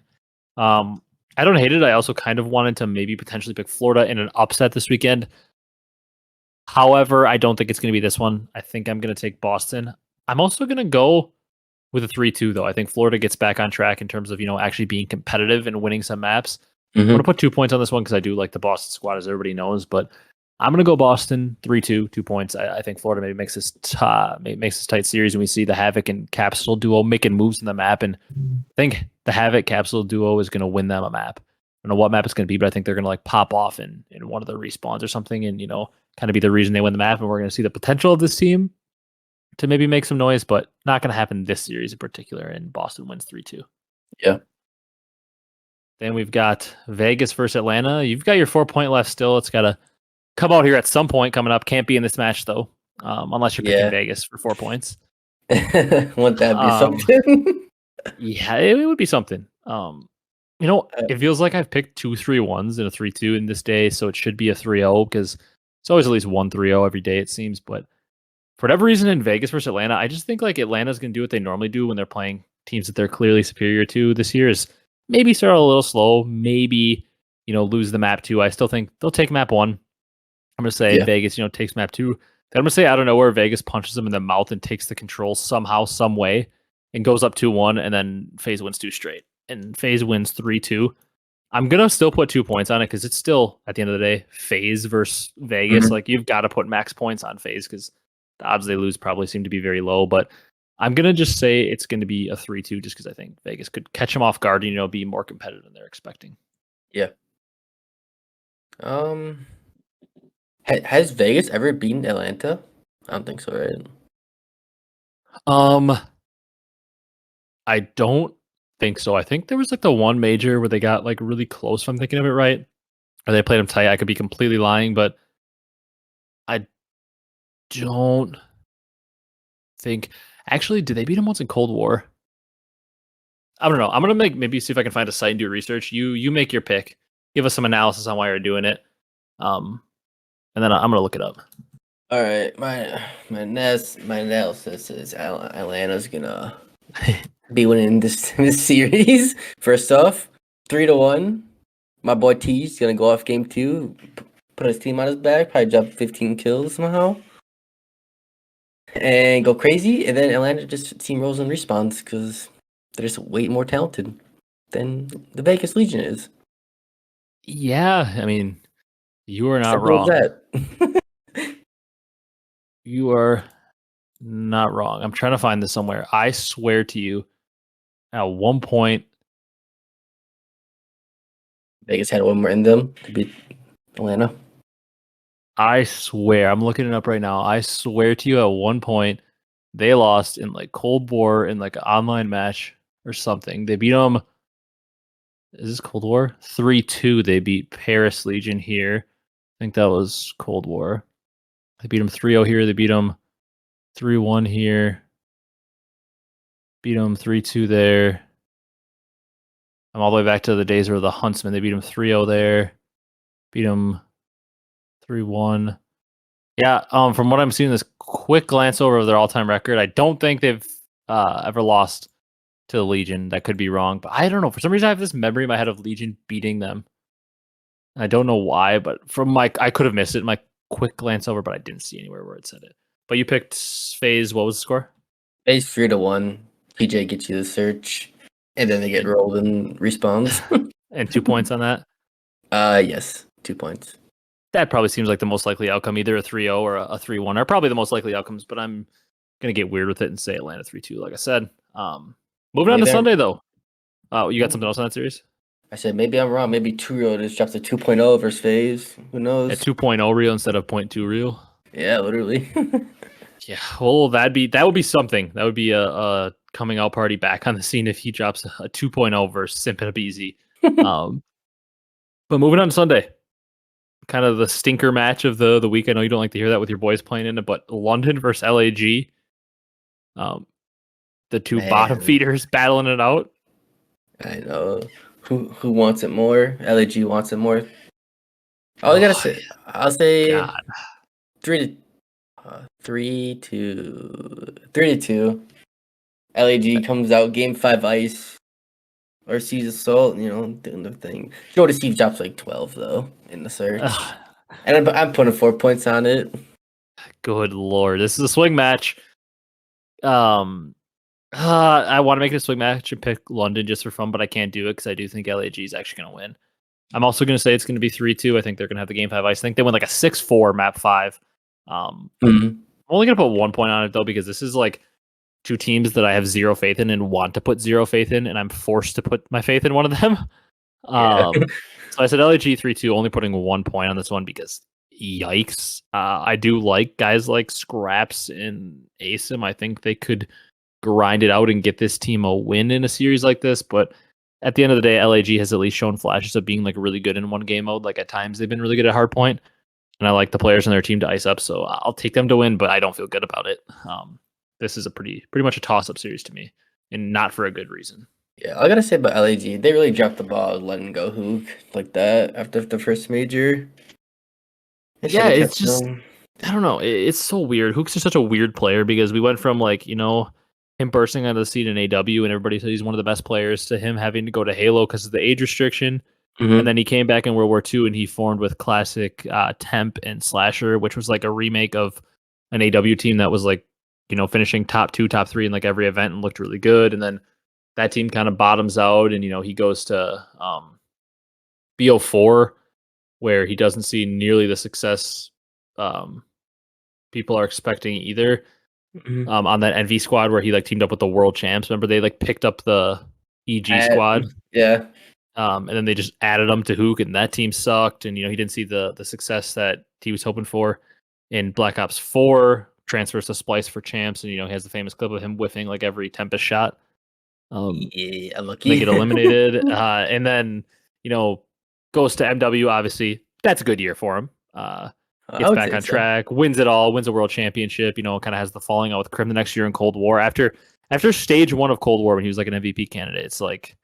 I don't hate it. I also kind of wanted to maybe potentially pick Florida in an upset this weekend. However, I don't think it's going to be this one. I think I'm going to take Boston. I'm also going to go with a 3-2, though. I think Florida gets back on track in terms of, actually being competitive and winning some maps. I'm going to put 2 points on this one because I do like the Boston squad, as everybody knows. But I'm going to go Boston 3-2, 2 points. I think Florida maybe makes this tight series, and we see the Havoc and Capsule duo making moves in the map. And I think the Havoc Capsule duo is going to win them a map. I don't know what map it's going to be, but I think they're going to like pop off in one of the respawns or something, and kind of be the reason they win the map. And we're going to see the potential of this team to maybe make some noise, but not going to happen this series in particular. And Boston wins 3-2. Yeah. Then we've got Vegas versus Atlanta. You've got your 4 point left still. It's got to come out here at some point coming up. Can't be in this match though, unless you're picking Vegas for 4 points. Wouldn't that be something? Yeah, it would be something. It feels like I've picked 2 3-1s and a 3-2 in this day, so it should be a 3-0 because it's always at least 1 3-0 every day, it seems. But for whatever reason in Vegas versus Atlanta, I just think like Atlanta's going to do what they normally do when they're playing teams that they're clearly superior to this year, is maybe start a little slow, maybe, lose the map 2. I still think they'll take map 1. I'm going to say Vegas, takes map 2. Then I'm going to say out of nowhere, Vegas punches them in the mouth and takes the control somehow, some way, and goes up 2-1, and then Faze wins 2 straight. And Faze wins 3-2. I'm going to still put 2 points on it because it's still, at the end of the day, Faze versus Vegas. Like, you've got to put max points on Faze because the odds they lose probably seem to be very low. But I'm going to just say it's going to be a 3-2 just because I think Vegas could catch them off guard and, be more competitive than they're expecting. Yeah. Has Vegas ever beaten Atlanta? I don't think so, right? I don't think so. I think there was like the one major where they got like really close, if I'm thinking of it right. Or they played them tight. I could be completely lying, but I don't think. Actually, did they beat them once in Cold War? I don't know. I'm gonna maybe see if I can find a site and do research. You make your pick. Give us some analysis on why you're doing it. And then I'm gonna look it up. All right, my analysis is Atlanta's gonna be winning this series. First off, 3-1. My boy T's gonna go off game 2, put his team on his back, probably drop 15 kills somehow, and go crazy. And then Atlanta just steamrolls and respawns because they're just way more talented than the Vegas Legion is. Yeah, I mean, you are not wrong. You are not wrong. I'm trying to find this somewhere. I swear to you, at one point, Vegas had one more in them to beat Atlanta. I swear, I'm looking it up right now. I swear to you, at one point, they lost in like Cold War in like an online match or something. They beat them. Is this Cold War? 3-2. They beat Paris Legion here. I think that was Cold War. They beat them 3-0 here. They beat them 3-1 here. Beat them 3-2 there. I'm all the way back to the days where the Huntsman. They beat them 3-0 there. Beat them 3-1. Yeah, from what I'm seeing, this quick glance over of their all-time record, I don't think they've ever lost to the Legion. That could be wrong, but I don't know. For some reason, I have this memory in my head of Legion beating them. I don't know why, but I could have missed it in my quick glance over, but I didn't see anywhere where it said it. But you picked Faze. What was the score? Faze 3-1. PJ gets you the search, and then they get rolled in respawns. And 2 points on that? Yes, 2 points. That probably seems like the most likely outcome. Either a 3-0 or a 3-1 are probably the most likely outcomes, but I'm going to get weird with it and say Atlanta 3-2, like I said. Moving on to Sunday, though. You got something else in that series? I said maybe I'm wrong. Maybe 2-0 just drops a 2.0 versus Faze. Who knows? A 2.0 reel instead of 0.2 reel? Yeah, literally. Yeah, well, that would be something. That would be a coming out party back on the scene if he drops a 2.0 versus Simp and Abezy. But moving on to Sunday, kind of the stinker match of the week. I know you don't like to hear that with your boys playing in it, but London versus LAG. The two bottom feeders battling it out. I know. Who wants it more? LAG wants it more. All I gotta say, I'll say 3-2. 3-2. LAG comes out, game 5 ice. Or sees assault, doing the thing. Go to Steve drops like 12 though in the search. And I'm putting 4 points on it. Good lord. This is a swing match. I want to make it a swing match and pick London just for fun, but I can't do it because I do think LAG is actually going to win. I'm also going to say it's going to be 3-2. I think they're going to have the game 5 ice. I think they win like a 6-4 map 5. I'm only going to put 1 point on it though because this is like two teams that I have zero faith in and want to put zero faith in, and I'm forced to put my faith in one of them. So I said LAG 3-2, only putting 1 point on this one because yikes. I do like guys like Scraps and Asim. I think they could grind it out and get this team a win in a series like this, but at the end of the day, LAG has at least shown flashes of being like really good in one game mode. Like at times they've been really good at hardpoint, and I like the players on their team to ice up, so I'll take them to win, but I don't feel good about it. This is a pretty much a toss-up series to me, and not for a good reason. Yeah, I gotta say about LAG, they really dropped the ball letting go Hook like that after the first major. Yeah, it's just I don't know. It's so weird. Hook's just such a weird player because we went from like him bursting out of the seat in AW and everybody said he's one of the best players to him having to go to Halo because of the age restriction. And then he came back in World War II and he formed with classic Temp and SlasheR, which was like a remake of an AW team that was like, finishing top 2, top 3 in like every event and looked really good. And then that team kind of bottoms out and, he goes to BO4 where he doesn't see nearly the success people are expecting either. On that NV squad where he like teamed up with the world champs. Remember they like picked up the EG squad. Yeah. And then they just added him to Hook, and that team sucked. And he didn't see the success that he was hoping for in Black Ops 4. Transfers to Splice for champs, and he has the famous clip of him whiffing like every Tempest shot. Yeah, lucky. They get eliminated, and then goes to MW. Obviously, that's a good year for him. Gets back on track, wins it all, wins a world championship. Kind of has the falling out with Crim the next year in Cold War. After stage 1 of Cold War, when he was like an MVP candidate, it's like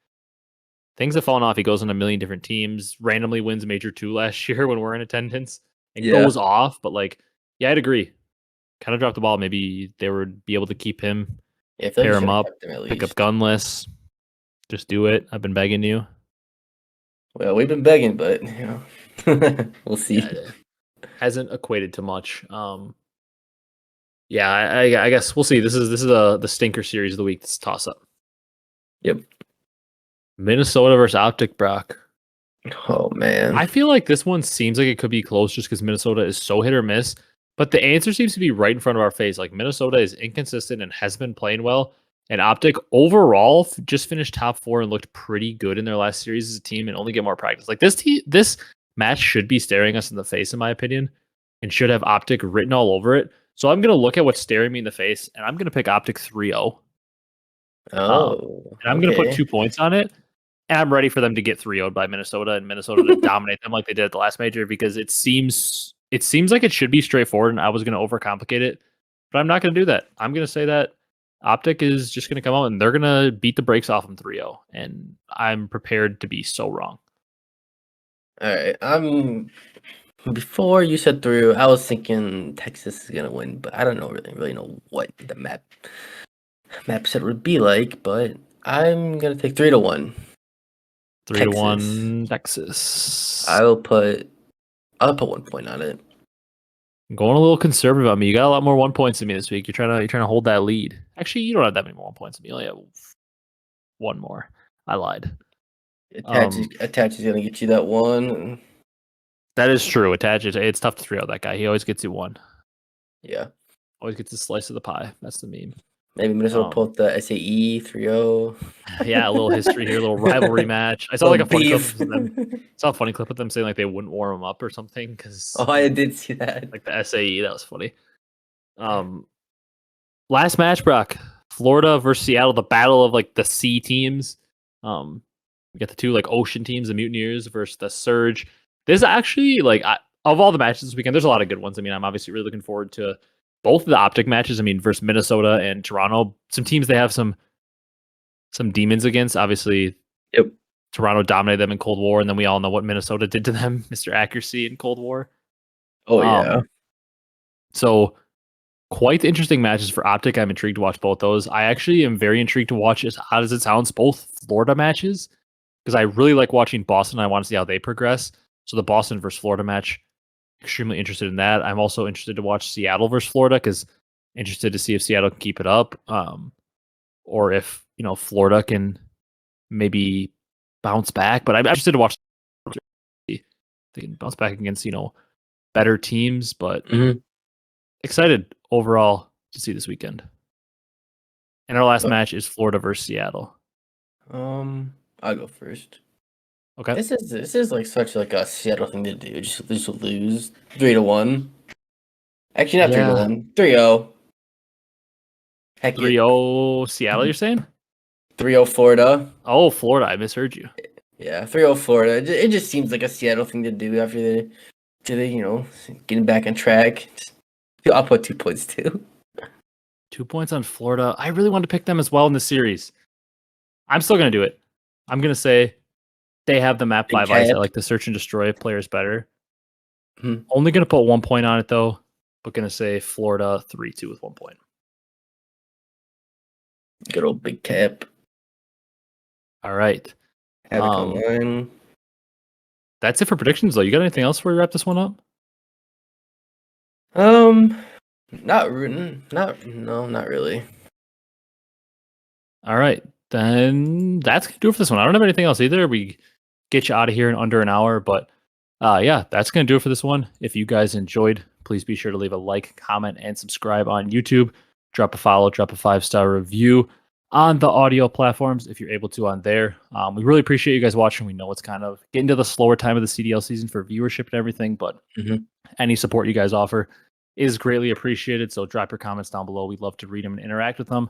things have fallen off. He goes on a million different teams, randomly wins Major 2 last year when we're in attendance, and goes off. But like, yeah, I'd agree. Kind of dropped the ball. Maybe they would be able to keep him, pair him up, pick up Gunless. Just do it. I've been begging you. Well, we've been begging, but we'll see. Yeah, hasn't equated to much. Yeah, I guess we'll see. This is the stinker series of the week. This toss up. Yep. Minnesota versus Optic, Brock. Oh man, I feel like this one seems like it could be close just because Minnesota is so hit or miss. But the answer seems to be right in front of our face. Like Minnesota is inconsistent and has been playing well. And Optic overall just finished top 4 and looked pretty good in their last series as a team and only get more practice. Like this match should be staring us in the face, in my opinion, and should have Optic written all over it. So I'm going to look at what's staring me in the face, and I'm going to pick Optic 3-0. And I'm going to put 2 points on it. And I'm ready for them to get 3-0'd by Minnesota and Minnesota to dominate them like they did at the last major because it seems like it should be straightforward, and I was going to overcomplicate it, but I'm not going to do that. I'm going to say that Optic is just going to come out and they're going to beat the brakes off them 3-0, and I'm prepared to be so wrong. All right. Before you said through, I was thinking Texas is going to win, but I don't really know what the map set would be like, but I'm going to take 3-1. 3-1 Texas. I'll put 1 point on it. I'm going a little conservative on me. You got a lot more 1 points than me this week. You're trying to hold that lead. Actually, you don't have that many more 1 points than me. You only have 1 more. I lied. Attach is gonna get you that 1. That is true. Attach it's tough to 3-0 that guy. He always gets you 1. Yeah. Always gets a slice of the pie. That's the meme. Maybe Minnesota pull up the SAE 3-0. Yeah, a little history here, a little rivalry match. I saw like a funny clip of them. Saw a funny clip of them saying like they wouldn't warm them up or something because. Oh, I did see that. Like the SAE, that was funny. Last match, Brock. Florida versus Seattle, the battle of like the C teams. We got the 2 like ocean teams, the Mutineers versus the Surge. This is actually like of all the matches this weekend, there's a lot of good ones. I mean, I'm obviously really looking forward to both of the Optic matches. I mean, versus Minnesota and Toronto, some teams they have some demons against. Obviously, Toronto dominated them in Cold War, and then we all know what Minnesota did to them, Mr. Accuracy in Cold War. Oh yeah. So quite interesting matches for Optic. I'm intrigued to watch both those. I actually am very intrigued to watch, as odd as it sounds, both Florida matches, because I really like watching Boston. I want to see how they progress. So the Boston versus Florida match, extremely interested in that. I'm also interested to watch Seattle versus Florida, because interested to see if Seattle can keep it up, or if Florida can maybe bounce back. But I'm interested to watch. They can bounce back against better teams, but excited overall to see this weekend. And our last match is Florida versus Seattle. I'll go first. Okay. This is like such like a Seattle thing to do. Just lose 3-1. Actually, not 3-1. 3-0. Heck 3-0 Seattle, you're saying? 3-0 Florida. Oh, Florida. I misheard you. Yeah, 3-0 Florida. It just seems like a Seattle thing to do after they getting back on track. I'll put 2 points too. 2 points on Florida. I really want to pick them as well in the series. I'm still going to do it. I'm going to say they have the map 5 ice. I like the search and destroy players better. Only going to put 1 point on it though, but going to say Florida 3-2 with 1 point. Good old big cap. All right. Havoc online. That's it for predictions though. You got anything else before we wrap this one up? Not really. All right. Then that's going to do it for this one. I don't have anything else either. We get you out of here in under an hour, but yeah, that's going to do it for this one. If you guys enjoyed, please be sure to leave a like, comment, and subscribe on YouTube. Drop a follow, drop a 5-star review on the audio platforms if you're able to on there. We really appreciate you guys watching. We know it's kind of getting to the slower time of the CDL season for viewership and everything, but any support you guys offer is greatly appreciated. So drop your comments down below. We'd love to read them and interact with them.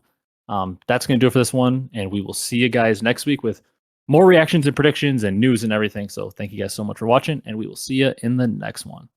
That's going to do it for this one, and we will see you guys next week with more reactions and predictions and news and everything. So thank you guys so much for watching, and we will see you in the next one.